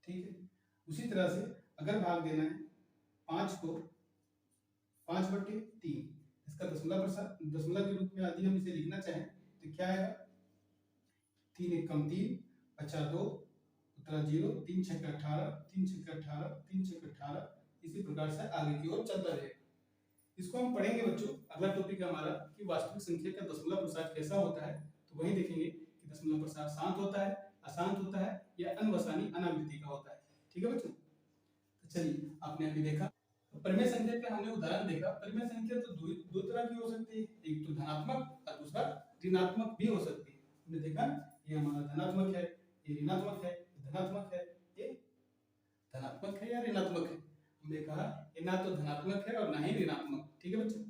ठीक है। उसी तरह से अगर भाग देना है 5 को 5/3, इसका दशमलव के रूप में यदि हम इसे लिखना चाहें तो क्या आएगा, 3 1 कम 3, बचा 2, उत्तर 0, 3 6 18, 3 6 18, 3 6 18। इसी प्रकार से आगे की ओर चलता रहेगा। इसको हम पढ़ेंगे बच्चों, अगला टॉपिक है हमारा कि वास्तविक संख्या का दशमलव प्रसार कैसा होता है। तो वही देखेंगे कि दशमलव प्रसार शांत होता है, अशांत होता है, या अनवसानी अनावृत्ति का होता है। ठीक है बच्चों? तो चलिए, आपने अभी देखा तो परिमेय संख्या का हमने उदाहरण देखा। परिमेय संख्या तो दो तरह की हो सकती है, एक तो धनात्मक और दूसरा ऋणात्मक भी हो सकती है। हमने देखा ये हमारा धनात्मक है, ये ऋणात्मक है, धनात्मक है, ये धनात्मक है या ऋणात्मक है। हमने कहा ये ना तो धनात्मक है और ना ही ऋणात्मक। ठीक है बच्चों?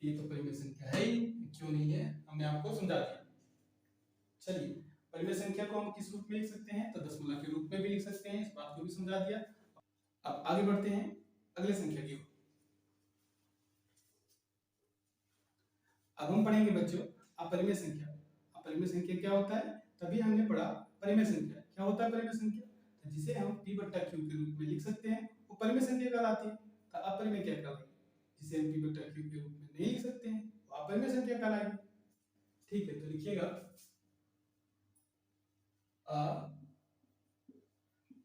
ये तो परिमेय संख्या है ही, क्यों नहीं है, हमने आपको समझा दिया। चलिए, परिमेय संख्या को हम किस रूप में लिख सकते हैं, तो दशमलव के रूप में भी लिख सकते हैं, इस बात को भी समझा दिया। अब आगे बढ़ते हैं अगले संख्या की ओर। अब हम पढ़ेंगे बच्चों अपरिमेय संख्या। अपरिमेय संख्या क्या होता है, तभी हमने पढ़ा परिमेय संख्या क्या होता है। परिमेय संख्या तो जिसे हम p/q के रूप में लिख सकते हैं वो परिमेय संख्या कहलाती है। तो अपरिमेय क्या कहलाएगी, जिसे हम p/q के रूप में नहीं लिख सकते हैं वो अपरिमेय संख्या कहलाएगी। ठीक है, तो लिखिएगा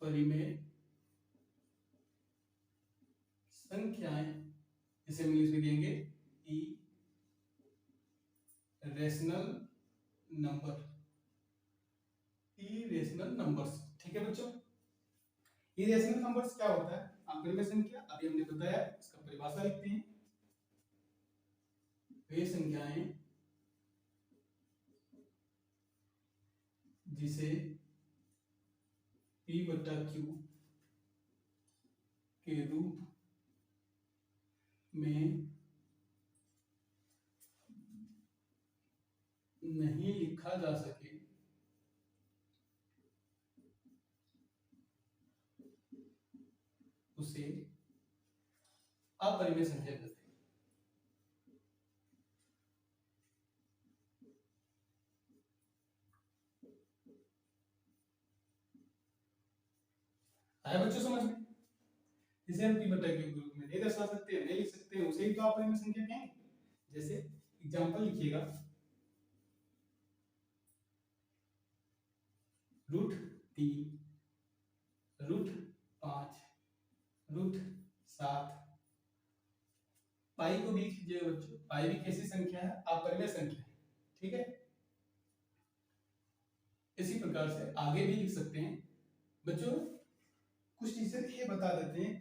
परिमेय संख्याएं, इसे हम इंग्लिश में देंगे इरेशनल नंबर, इरेशनल नंबर्स। ठीक है बच्चों, इरेशनल नंबर्स क्या होता है? अपरिमेय संख्या, अभी हमने बताया, इसका परिभाषा लिखते हैं। वे संख्याएं जिसे P बटा Q के रूप में नहीं लिखा जा सके, उसे अपरिमेय संख्या कहते हैं। आया बच्चों समझ में? जिसे हम P बटा Q के रूप में नहीं दर्शा सकते हैं, नहीं लिख सकते हैं, उसे ही तो अपरिमेय संख्या कहेंगे। जैसे एग्जांपल लिखिएगा, √3, √5, √7। पाई को भी लिख लीजिएगा बच्चों, पाई भी कैसी संख्या है? अपरिमेय संख्या है। ठीक है, इसी प्रकार से आगे भी लिख सकते हैं बच्चों। कुछ टीचर ये बता देते हैं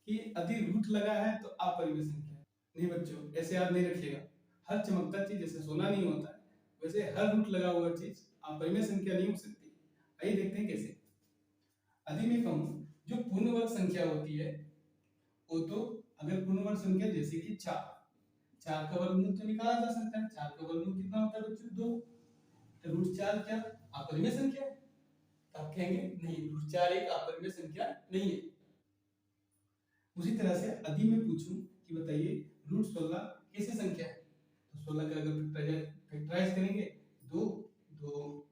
कि यदि रूट लगा है तो अपरिमेय संख्या है। नहीं बच्चों, ऐसे याद नहीं रखिएगा। हर चमकता चीज जैसे सोना नहीं होता है, वैसे हर रूट लगा हुआ चीज अपरिमेय संख्या नहीं हो सकती। आइए देखते हैं कैसे। यदि मैं कहूं जो पूर्ण वर्ग संख्या होती है, वो तो अगर पूर्ण वर्ग संख्या जैसे कि 4 का वर्गमूल तो निकाला जा सकता है। 4 का वर्गमूल कितना होता है बच्चों? 2। तो √4 क्या अपरिमेय संख्या है? तो आप कहेंगे नहीं, √4 एक अपरिमेय संख्या नहीं है। उसी तरह से यदि मैं पूछूं कि बताइए √16 कैसी संख्या है, तो 16 का अगर फैक्टराइज करेंगे 2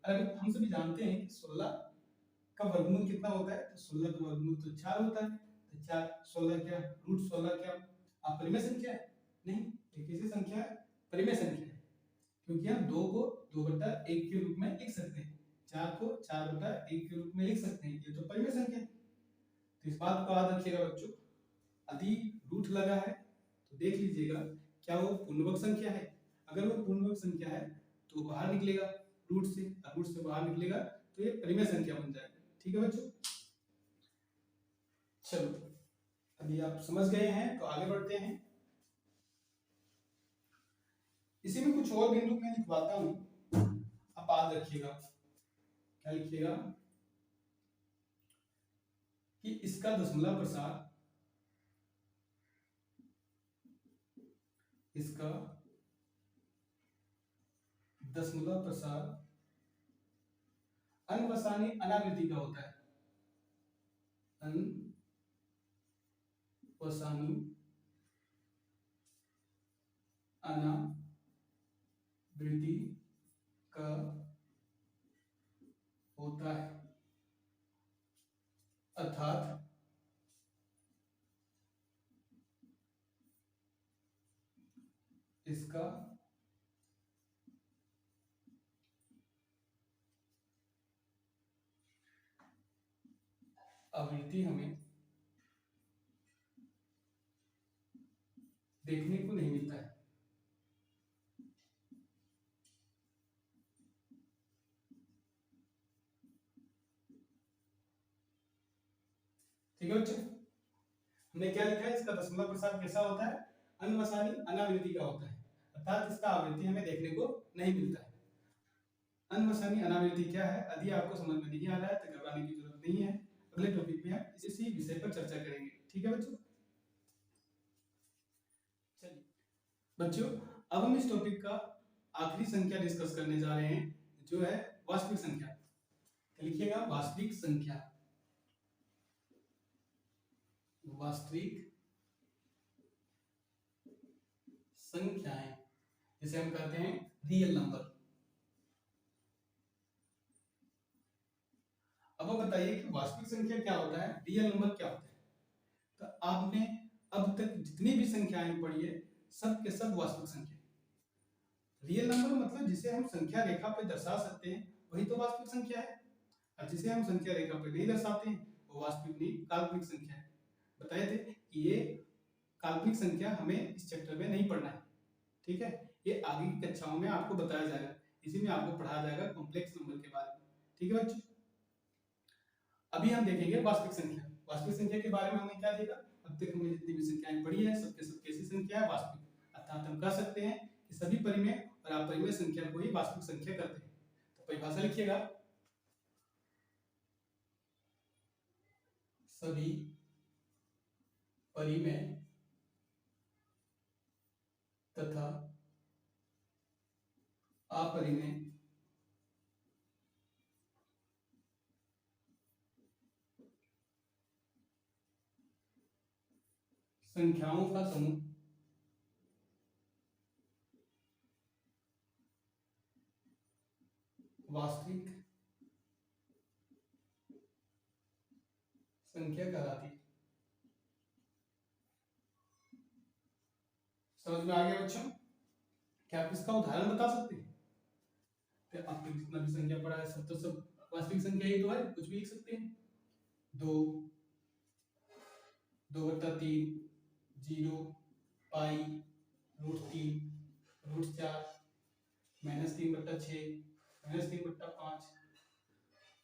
अगर हम सभी जानते हैं कि 16 का वर्गमूल कितना होता है, तो 16 का वर्गमूल तो 4 होता है। तो 4 16 क्या √16 क्या अपरिमेय संख्या है? नहीं, ये कैसी संख्या है? परिमेय संख्या है, क्योंकि हम 2 को 2/1 के रूप में लिख सकते हैं, 4 को 4/1 के रूप में लिख सकते हैं। ये तो परिमेय संख्या है। तो इस बात को याद रखिएगा बच्चों। यदि रूट लगा है तो देख लीजिएगा क्या वो पूर्णवर्ग संख्या है। अगर वो पूर्णवर्ग संख्या है तो बाहर निकलेगा रूट से, और रूट से बाहर निकलेगा तो ये परिमेय संख्या बन जाएगा। ठीक है बच्चों, चलो अभी आप समझ गए हैं तो आगे बढ़ते हैं। इसी में कुछ और बिंदु मैं लिखवाता हूं, आप याद रखिएगा। क्या लिखिएगा कि इसका दशमलव प्रसार, इसका दशमलव प्रसार अनवसानी अनावृत्ति का होता है। अनवसानी अनावृत्ति का होता है, अर्थात इसका आवृत्ति हमें देखने को नहीं मिलता है। ठीक है बच्चों, हमने क्या लिखा है? इसका दशमलव प्रसार कैसा होता है? अनवसानी अनावृत्ति का होता है, अर्थात इसका आवृत्ति हमें देखने को नहीं मिलता है। अनवसानी अनावृत्ति क्या है? यदि आपको समझ में नहीं आ रहा है तो घबराने की जरूरत नहीं है, अगले टॉपिक में हम इसी विषय पर चर्चा करेंगे। ठीक है बच्चों, चलिए बच्चों अब हम इस टॉपिक का आखिरी संख्या डिस्कस करने जा रहे हैं, जो है वास्तविक संख्या। लिखिएगा वास्तविक संख्या, वास्तविक संख्याएं, जिसे हम कहते हैं रियल नंबर। अब आप बताइए कि वास्तविक संख्या क्या होता है, रियल नंबर क्या होता है? तो आपने अब तक जितनी भी संख्याएं पढ़ी है, सब के सब वास्तविक संख्या। रियल नंबर मतलब जिसे हम संख्या रेखा पे दर्शा सकते हैं, वही तो वास्तविक संख्या है। और जिसे हम संख्या रेखा पे नहीं दर्शाते हैं, वो वास्तविक नहीं काल्पनिक संख्या है। बताए थे कि ये काल्पनिक संख्या हमें इस चैप्टर में नहीं पढ़ना है, ठीक है। ये आगे की कक्षाओं में आपको बताया जाएगा, इसी में आपको पढ़ाया जाएगा कॉम्प्लेक्स नंबर के बारे में, ठीक है बच्चों। अभी हम देखेंगे वास्तविक संख्या। वास्तविक संख्या के बारे में हमने क्या देखा, अब तक हमने जितनी भी संख्याएं पढ़ी है सबके सब कैसी संख्या है, वास्तविक। अर्थात हम कह सकते हैं कि सभी परिमेय और अपरिमेय संख्या को ही वास्तविक संख्या कहते हैं। तो परिभाषा लिखिएगा, सभी परिमेय तथा अपरिमेय संख्याओं का समूह वास्तविक संख्या कहलाती है। समझ में आ गया बच्चों? क्या आप इसका उदाहरण बता सकते हैं? तो आपने जितना भी संख्या पढ़ा है सब तो सब वास्तविक संख्या ही तो है, कुछ भी लिख सकते हैं। 2, 2/3, 0, पाई, √3, √4, -3/6, -3/5,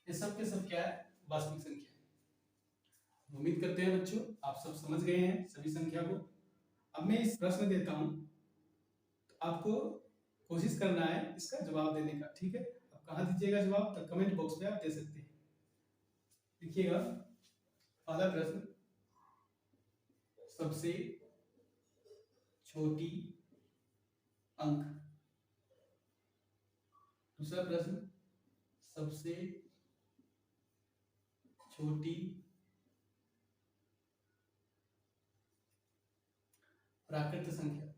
ये सब के सब क्या है, वास्तविक संख्या है। उम्मीद करते हैं बच्चों आप सब समझ गए हैं सभी संख्या को। अब मैं इस प्रश्न देता हूं, तो आपको कोशिश करना है इसका जवाब देने का, ठीक है। अब कहाँ दीजिएगा जवाब, तो कमेंट बॉक्स में आप दे सकते हैं। लिखिएगा, पहला प्रश्न, सबसे छोटी अंक। दूसरा प्रश्न, सबसे छोटी प्राकृत संख्या।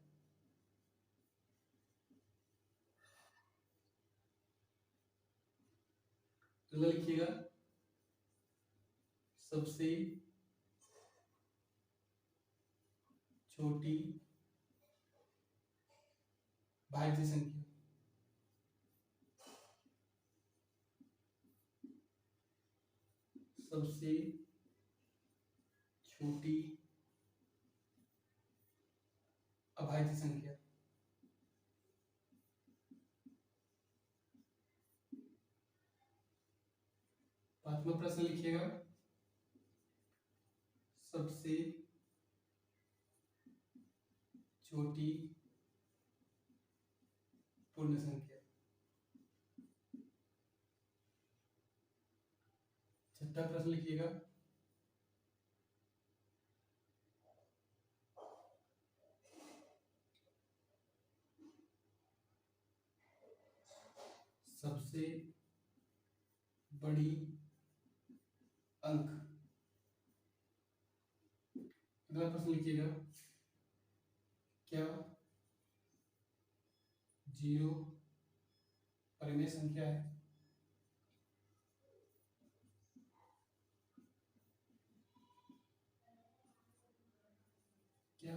अगला लिखिएगा, सबसे छोटी भाज्य संख्या। सबसे छोटी अभाज्य संख्या। पांचवा प्रश्न लिखिएगा, सबसे छोटी पूर्ण संख्या। छठा प्रश्न लिखिएगा, सबसे बड़ी अंक। अगला प्रश्न लिखिएगा, क्या 0 परिमेय संख्या है? क्या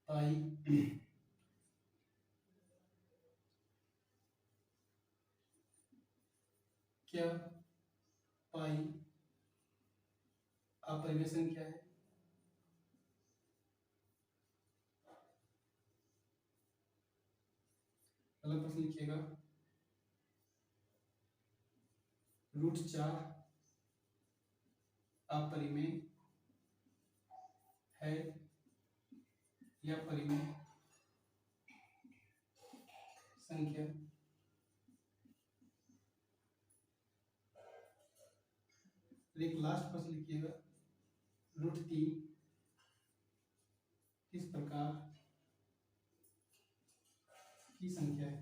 पाई क्या पाई अपरिमेय संख्या है? अगला प्रश्न लिखिएगा, √4 अपरिमेय है या परिमेय संख्या? एक लास्ट प्रश्न लिखिएगा, √3 किस प्रकार की संख्या है?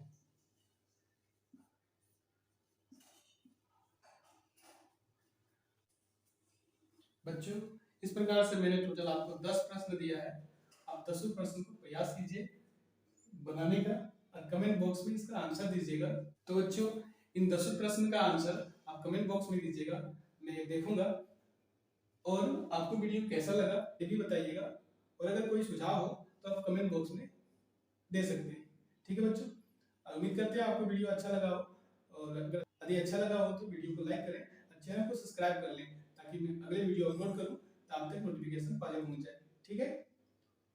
बच्चों इस प्रकार से मैंने टोटल आपको 10 प्रश्न दिया है। आप 10 प्रश्न को प्रयास कीजिए बनाने का और कमेंट बॉक्स में इसका आंसर दीजिएगा। तो बच्चों इन 10 प्रश्न का आंसर आप कमेंट बॉक्स में दीजिएगा, मैं देखूंगा। और आपको वीडियो कैसा लगा ये भी बताइएगा, और अगर कोई सुझाव हो तो आप कमेंट बॉक्स में दे सकते हैं, ठीक है बच्चों। उम्मीद करते हैं आपको वीडियो अच्छा लगा हो, और अगर यदि अच्छा लगा हो तो वीडियो को लाइक करें और चैनल को सब्सक्राइब कर लें, ताकि ताकि मैं अगले वीडियो अपलोड करूँ तो आप तक नोटिफिकेशन पहुँच जाए। ठीक है,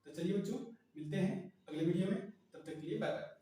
तो चलिए बच्चों, मिलते हैं अगले वीडियो में, तब तक के लिए बाय बाय।